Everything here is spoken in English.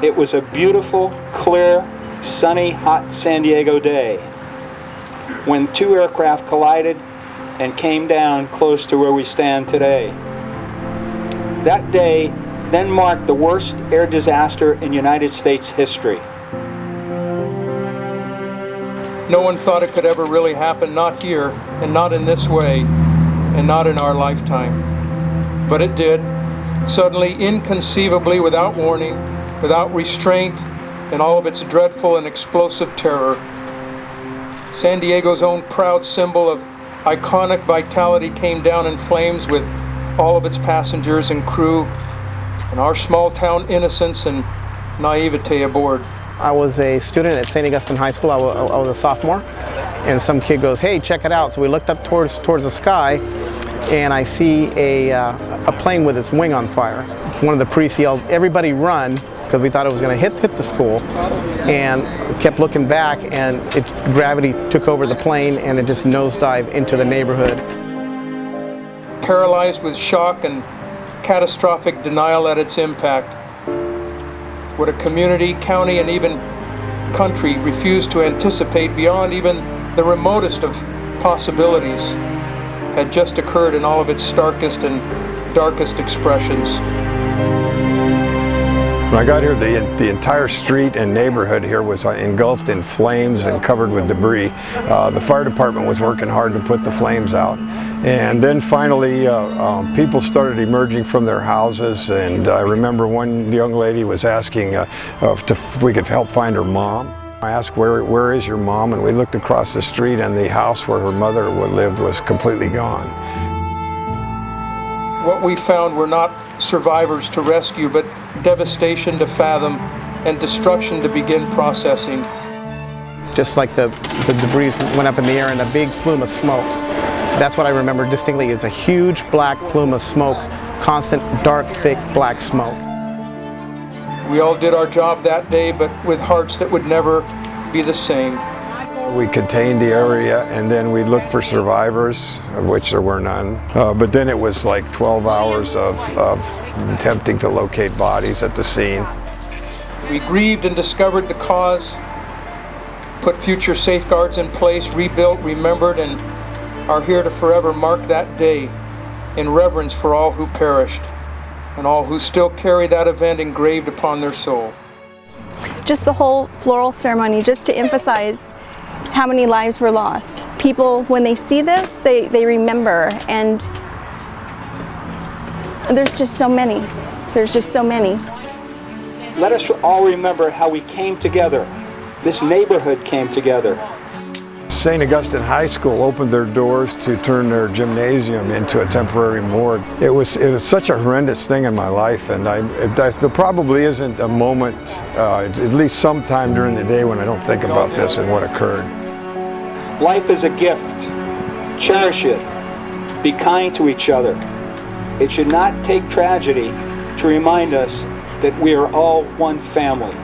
It was a beautiful, clear, sunny, hot San Diego day when two aircraft collided and came down close to where we stand today. That day then marked the worst air disaster in United States history. No one thought it could ever really happen, not here, and not in this way, and not in our lifetime. But it did, suddenly, inconceivably, without warning, without restraint, in all of its dreadful and explosive terror. San Diego's own proud symbol of iconic vitality came down in flames with all of its passengers and crew, and our small town innocence and naivete aboard. I was a student at St. Augustine High School. I was a sophomore, and some kid goes, "Hey, check it out." So we looked up towards the sky, and I see a plane with its wing on fire. One of the priests yelled, "Everybody run," because we thought it was going to hit the school, and kept looking back, and gravity took over the plane, and it just nosedived into the neighborhood. Paralyzed with shock and catastrophic denial at its impact, what a community, county, and even country refused to anticipate beyond even the remotest of possibilities had just occurred in all of its starkest and darkest expressions. When I got here, the entire street and neighborhood here was engulfed in flames and covered with debris. The fire department was working hard to put the flames out. And then finally, people started emerging from their houses, and I remember one young lady was asking if we could help find her mom. I asked, where is your mom? And we looked across the street, and the house where her mother lived was completely gone. What we found were not survivors to rescue, but devastation to fathom and destruction to begin processing. Just like the debris went up in the air in a big plume of smoke. That's what I remember distinctly. It's a huge black plume of smoke, constant, dark, thick, black smoke. We all did our job that day, but with hearts that would never be the same. We contained the area, and then we looked for survivors, of which there were none. But then it was like 12 hours of attempting to locate bodies at the scene. We grieved and discovered the cause, put future safeguards in place, rebuilt, remembered, and are here to forever mark that day in reverence for all who perished and all who still carry that event engraved upon their soul. Just the whole floral ceremony, just to emphasize how many lives were lost. People, when they see this, they remember, and there's just so many. There's just so many. Let us all remember how we came together. This neighborhood came together. St. Augustine High School opened their doors to turn their gymnasium into a temporary morgue. It was such a horrendous thing in my life, and there probably isn't a moment, at least sometime during the day, when I don't think about this and what occurred. Life is a gift. Cherish it. Be kind to each other. It should not take tragedy to remind us that we are all one family.